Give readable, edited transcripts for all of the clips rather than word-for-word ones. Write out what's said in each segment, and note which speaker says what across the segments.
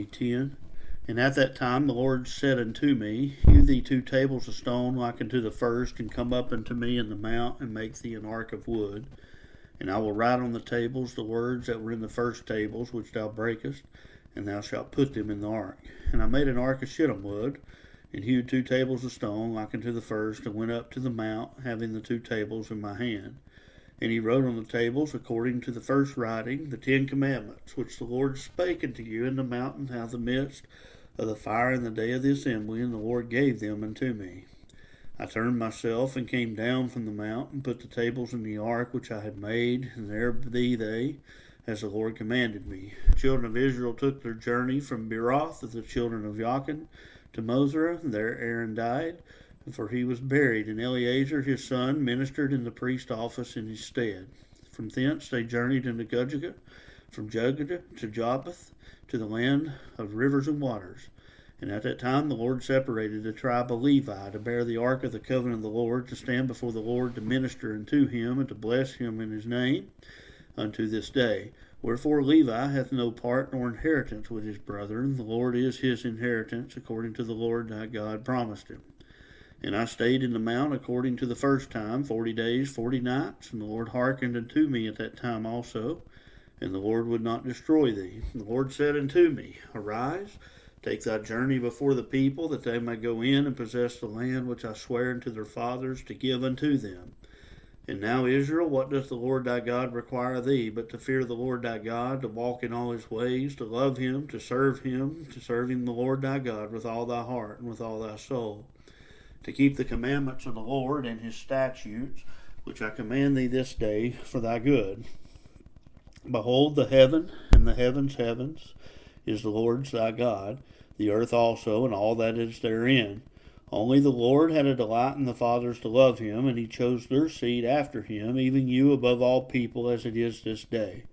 Speaker 1: Deuteronomy 10. And at that time the Lord said unto me, Hew thee 2 tables of stone like unto the first, and come up unto me in the mount, and make thee an ark of wood. And I will write on the tables the words that were in the first tables, which thou breakest, and thou shalt put them in the ark. And I made an ark of shittim wood, and hewed 2 tables of stone like unto the first, and went up to the mount, having the 2 tables in my hand. And he wrote on the tables, according to the first writing, the 10 Commandments, which the Lord spake unto you in the mountain out of the midst of the fire in the day of the assembly, and the Lord gave them unto me. I turned myself and came down from the mount, and put the tables in the ark which I had made, and there be they, as the Lord commanded me. The children of Israel took their journey from Beeroth of the children of Jachin to Mosera. There Aaron died, for he was buried, and Eleazar his son ministered in the priest office in his stead. From thence they journeyed into Gudgodah, from Gudgodah to Jopeth, to the land of rivers and waters. And at that time the Lord separated the tribe of Levi to bear the ark of the covenant of the Lord, to stand before the Lord, to minister unto him, and to bless him in his name, unto this day. Wherefore Levi hath no part nor inheritance with his brethren. The Lord is his inheritance, according to the Lord thy God promised him. And I stayed in the mount according to the first time, 40 days, 40 nights. And the Lord hearkened unto me at that time also, and the Lord would not destroy thee. And the Lord said unto me, Arise, take thy journey before the people, that they may go in and possess the land which I sware unto their fathers to give unto them. And now, Israel, what doth the Lord thy God require of thee, but to fear the Lord thy God, to walk in all his ways, to love him, to serve him the Lord thy God with all thy heart and with all thy soul, to keep the commandments of the Lord and his statutes, which I command thee this day for thy good. Behold, the heaven and the heavens is the Lord's thy God, the earth also, and all that is therein. Only the Lord had a delight in the fathers to love him, and he chose their seed after him, even you above all people, as it is this day.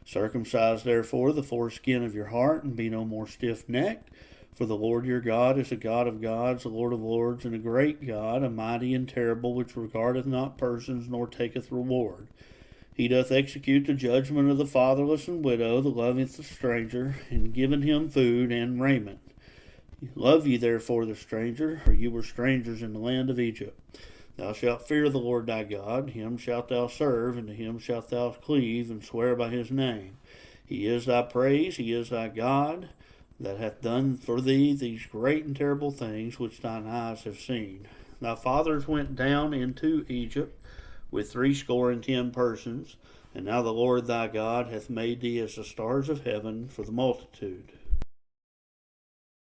Speaker 1: Circumcise therefore the foreskin of your heart, and be no more stiff-necked. For the Lord your God is a God of gods, a Lord of lords, and a great God, a mighty and terrible, which regardeth not persons, nor taketh reward. He doth execute the judgment of the fatherless and widow, that loveth the stranger, and giveth him food and raiment. Love ye therefore the stranger, for you were strangers in the land of Egypt. Thou shalt fear the Lord thy God, him shalt thou serve, and to him shalt thou cleave, and swear by his name. He is thy praise, he is thy God, that hath done for thee these great and terrible things which thine eyes have seen. Thy fathers went down into Egypt with 70 persons, and now the Lord thy God hath made thee as the stars of heaven for the multitude.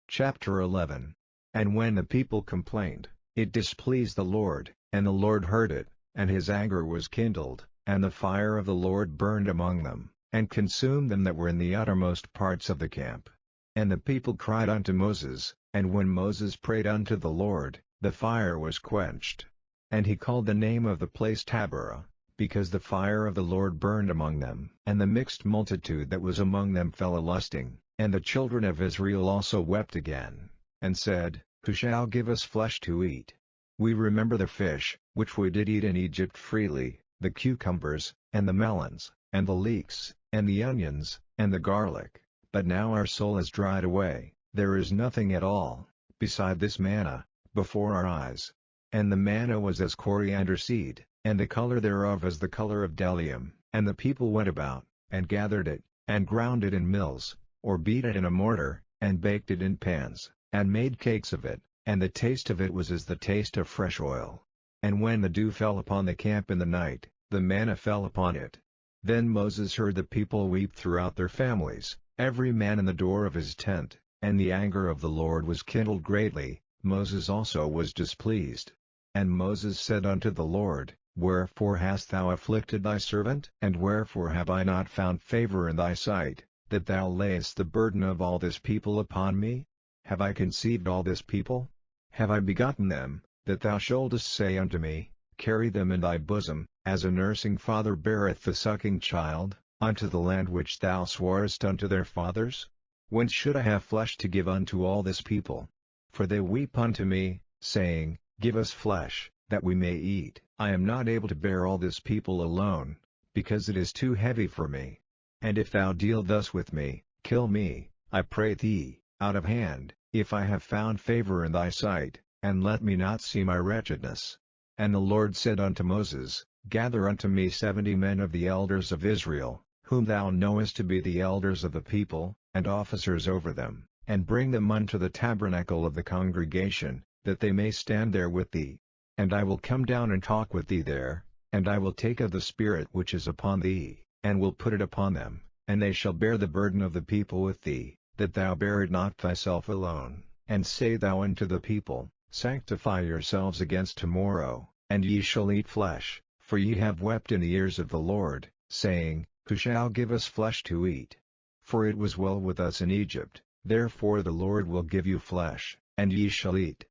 Speaker 2: Chapter 11. And when the people complained, it displeased the Lord, and the Lord heard it, and his anger was kindled, and the fire of the Lord burned among them, and consumed them that were in the uttermost parts of the camp. And the people cried unto Moses, and when Moses prayed unto the Lord, the fire was quenched. And he called the name of the place Taberah, because the fire of the Lord burned among them. And the mixed multitude that was among them fell a-lusting, and the children of Israel also wept again, and said, Who shall give us flesh to eat? We remember the fish, which we did eat in Egypt freely, the cucumbers, and the melons, and the leeks, and the onions, and the garlic. But now our soul is dried away, there is nothing at all, beside this manna, before our eyes. And the manna was as coriander seed, and the color thereof as the color of bdellium. And the people went about, and gathered it, and ground it in mills, or beat it in a mortar, and baked it in pans, and made cakes of it, and the taste of it was as the taste of fresh oil. And when the dew fell upon the camp in the night, the manna fell upon it. Then Moses heard the people weep throughout their families, every man in the door of his tent, and the anger of the Lord was kindled greatly. Moses also was displeased. And Moses said unto the Lord, Wherefore hast thou afflicted thy servant? And wherefore have I not found favor in thy sight, that thou layest the burden of all this people upon me? Have I conceived all this people? Have I begotten them, that thou shouldest say unto me, Carry them in thy bosom, as a nursing father beareth the sucking child, unto the land which thou swarest unto their fathers? Whence should I have flesh to give unto all this people? For they weep unto me, saying, Give us flesh, that we may eat. I am not able to bear all this people alone, because it is too heavy for me. And if thou deal thus with me, kill me, I pray thee, out of hand, if I have found favor in thy sight, and let me not see my wretchedness. And the Lord said unto Moses, Gather unto me 70 men of the elders of Israel, whom thou knowest to be the elders of the people, and officers over them, and bring them unto the tabernacle of the congregation, that they may stand there with thee. And I will come down and talk with thee there, and I will take of the Spirit which is upon thee, and will put it upon them, and they shall bear the burden of the people with thee, that thou bear it not thyself alone. And say thou unto the people, Sanctify yourselves against tomorrow, and ye shall eat flesh, for ye have wept in the ears of the Lord, saying, Who shall give us flesh to eat? For it was well with us in Egypt, therefore the Lord will give you flesh, and ye shall eat.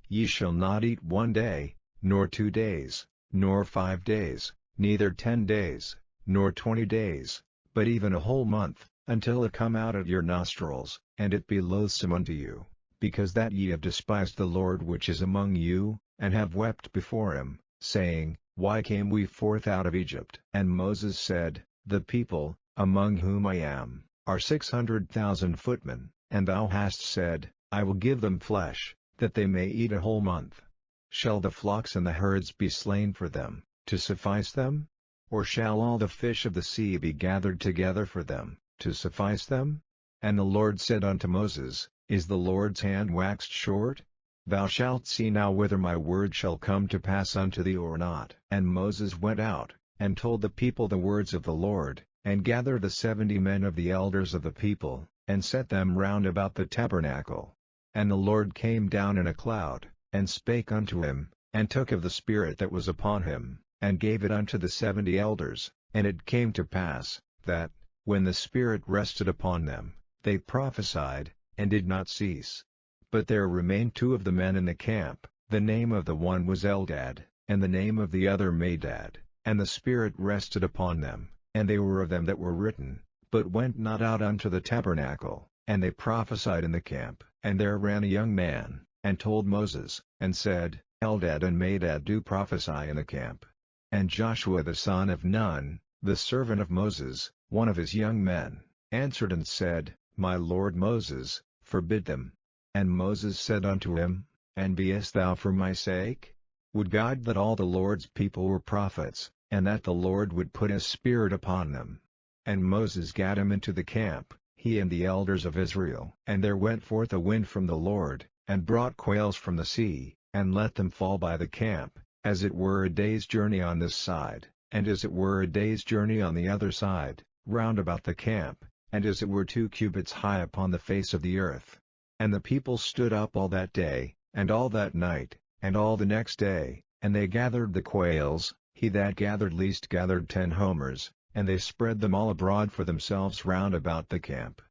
Speaker 2: Ye shall not eat 1 day, nor 2 days, nor 5 days, neither 10 days, nor 20 days, but even a whole month, until it come out of your nostrils, and it be loathsome unto you, because that ye have despised the Lord which is among you, and have wept before him, saying, Why came we forth out of Egypt? And Moses said, The people, among whom I am, are 600,000 footmen, and thou hast said, I will give them flesh, that they may eat a whole month. Shall the flocks and the herds be slain for them, to suffice them? Or shall all the fish of the sea be gathered together for them, to suffice them? And the Lord said unto Moses, Is the Lord's hand waxed short? Thou shalt see now whether my word shall come to pass unto thee or not. And Moses went out, and told the people the words of the Lord, and gathered the 70 men of the elders of the people, and set them round about the tabernacle. And the Lord came down in a cloud, and spake unto him, and took of the Spirit that was upon him, and gave it unto the 70 elders. And it came to pass, that, when the Spirit rested upon them, they prophesied, and did not cease. But there remained 2 of the men in the camp, the name of the one was Eldad, and the name of the other Medad, and the Spirit rested upon them, and they were of them that were written, but went not out unto the tabernacle, and they prophesied in the camp. And there ran a young man, and told Moses, and said, Eldad and Medad do prophesy in the camp. And Joshua the son of Nun, the servant of Moses, one of his young men, answered and said, My lord Moses, forbid them. And Moses said unto him, And beest thou for my sake? Would God that all the Lord's people were prophets, and that the Lord would put his Spirit upon them. And Moses gat him into the camp, he and the elders of Israel. And there went forth a wind from the Lord, and brought quails from the sea, and let them fall by the camp, as it were a day's journey on this side, and as it were a day's journey on the other side, round about the camp, and as it were 2 cubits high upon the face of the earth. And the people stood up all that day, and all that night, and all the next day, and they gathered the quails. He that gathered least gathered 10 homers, and they spread them all abroad for themselves round about the camp.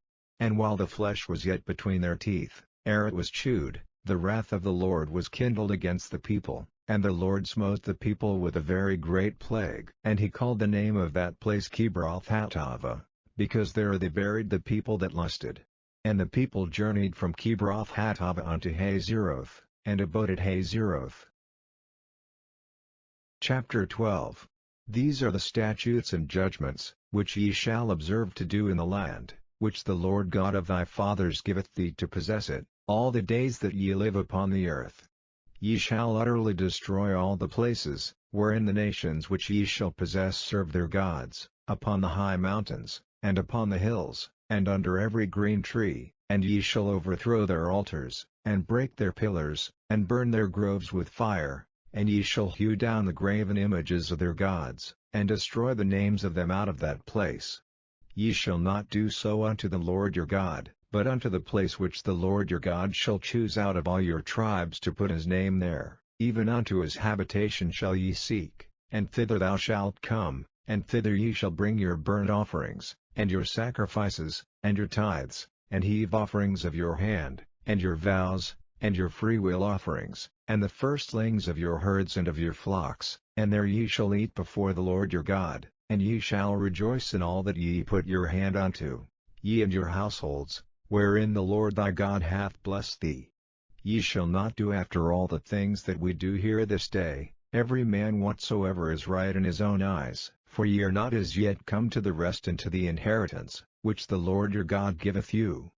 Speaker 2: And while the flesh was yet between their teeth, ere it was chewed, the wrath of the Lord was kindled against the people, and the Lord smote the people with a very great plague. And he called the name of that place Kibroth-Hattaavah, because there they buried the people that lusted. And the people journeyed from Kibroth-Hattaavah unto Hazeroth, and abode at Hazeroth. Chapter 12. These are the statutes and judgments, which ye shall observe to do in the land, which the Lord God of thy fathers giveth thee to possess it, all the days that ye live upon the earth. Ye shall utterly destroy all the places, wherein the nations which ye shall possess serve their gods, upon the high mountains, and upon the hills, and under every green tree, and ye shall overthrow their altars, and break their pillars, and burn their groves with fire. And ye shall hew down the graven images of their gods, and destroy the names of them out of that place. Ye shall not do so unto the Lord your God, but unto the place which the Lord your God shall choose out of all your tribes to put his name there, even unto his habitation shall ye seek, and thither thou shalt come, and thither ye shall bring your burnt offerings, and your sacrifices, and your tithes, and heave offerings of your hand, and your vows, and your freewill offerings, and the firstlings of your herds and of your flocks, and there ye shall eat before the Lord your God, and ye shall rejoice in all that ye put your hand unto, ye and your households, wherein the Lord thy God hath blessed thee. Ye shall not do after all the things that we do here this day, every man whatsoever is right in his own eyes, for ye are not as yet come to the rest and to the inheritance, which the Lord your God giveth you.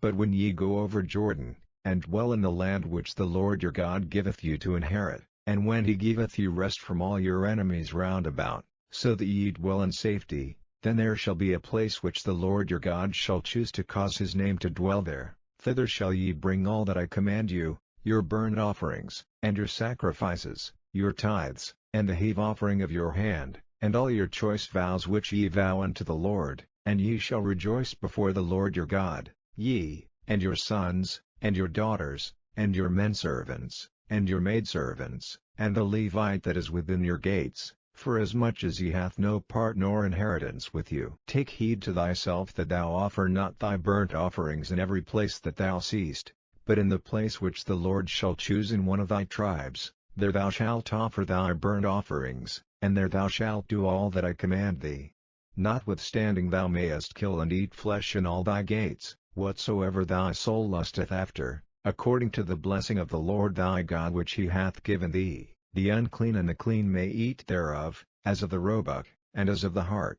Speaker 2: But when ye go over Jordan, and dwell in the land which the Lord your God giveth you to inherit, and when he giveth you rest from all your enemies round about, so that ye dwell in safety, then there shall be a place which the Lord your God shall choose to cause his name to dwell there. Thither shall ye bring all that I command you, your burnt offerings, and your sacrifices, your tithes, and the heave offering of your hand, and all your choice vows which ye vow unto the Lord, and ye shall rejoice before the Lord your God, ye, and your sons, and your daughters, and your menservants, and your maidservants, and the Levite that is within your gates, forasmuch as he hath no part nor inheritance with you. Take heed to thyself that thou offer not thy burnt offerings in every place that thou seest, but in the place which the Lord shall choose in one of thy tribes, there thou shalt offer thy burnt offerings, and there thou shalt do all that I command thee. Notwithstanding thou mayest kill and eat flesh in all thy gates, whatsoever thy soul lusteth after, according to the blessing of the Lord thy God which he hath given thee. The unclean and the clean may eat thereof, as of the roebuck, and as of the hart.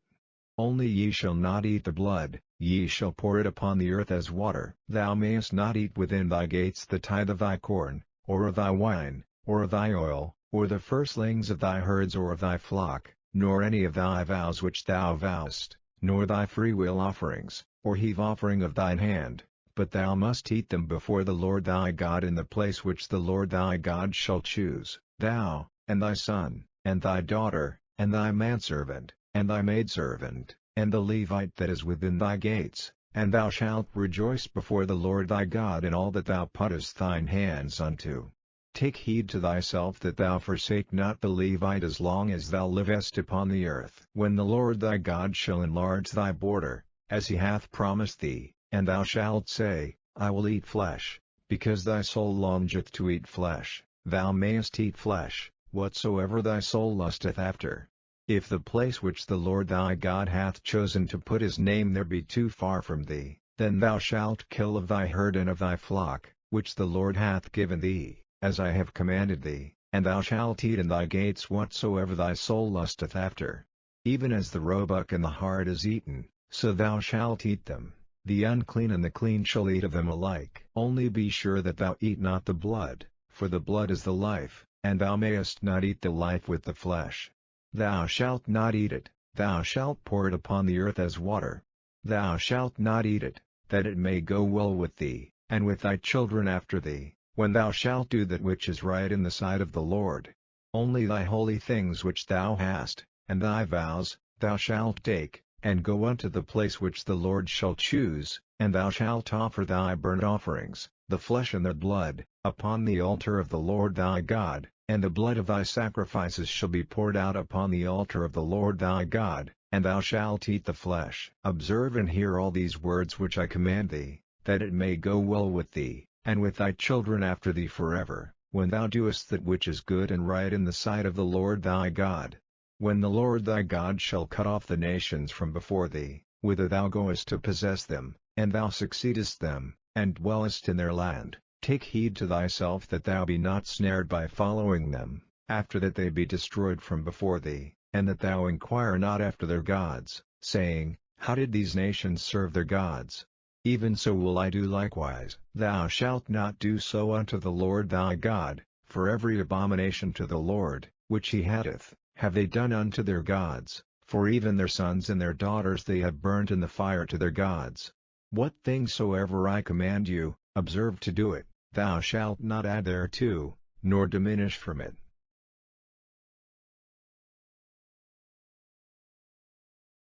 Speaker 2: Only ye shall not eat the blood, ye shall pour it upon the earth as water. Thou mayest not eat within thy gates the tithe of thy corn, or of thy wine, or of thy oil, or the firstlings of thy herds or of thy flock, nor any of thy vows which thou vowest, nor thy freewill offerings, or heave offering of thine hand, but thou must eat them before the Lord thy God in the place which the Lord thy God shall choose. Thou, and thy son, and thy daughter, and thy manservant, and thy maidservant, and the Levite that is within thy gates, and thou shalt rejoice before the Lord thy God in all that thou puttest thine hands unto. Take heed to thyself that thou forsake not the Levite as long as thou livest upon the earth. When the Lord thy God shall enlarge thy border, as he hath promised thee, and thou shalt say, I will eat flesh, because thy soul longeth to eat flesh, thou mayest eat flesh, whatsoever thy soul lusteth after. If the place which the Lord thy God hath chosen to put his name there be too far from thee, then thou shalt kill of thy herd and of thy flock, which the Lord hath given thee, as I have commanded thee, and thou shalt eat in thy gates whatsoever thy soul lusteth after. Even as the roebuck and the hart is eaten, so thou shalt eat them. The unclean and the clean shall eat of them alike. Only be sure that thou eat not the blood, for the blood is the life, and thou mayest not eat the life with the flesh. Thou shalt not eat it, thou shalt pour it upon the earth as water. Thou shalt not eat it, that it may go well with thee, and with thy children after thee, when thou shalt do that which is right in the sight of the Lord. Only thy holy things which thou hast, and thy vows, thou shalt take, and go unto the place which the Lord shall choose, and thou shalt offer thy burnt offerings, the flesh and the blood, upon the altar of the Lord thy God, and the blood of thy sacrifices shall be poured out upon the altar of the Lord thy God, and thou shalt eat the flesh. Observe and hear all these words which I command thee, that it may go well with thee, and with thy children after thee forever, when thou doest that which is good and right in the sight of the Lord thy God. When the Lord thy God shall cut off the nations from before thee, whither thou goest to possess them, and thou succeedest them, and dwellest in their land, take heed to thyself that thou be not snared by following them, after that they be destroyed from before thee, and that thou inquire not after their gods, saying, How did these nations serve their gods? Even so will I do likewise. Thou shalt not do so unto the Lord thy God, for every abomination to the Lord, which he hateth, have they done unto their gods, for even their sons and their daughters they have burnt in the fire to their gods. What things soever I command you, observe to do it. Thou shalt not add thereto, nor diminish from it.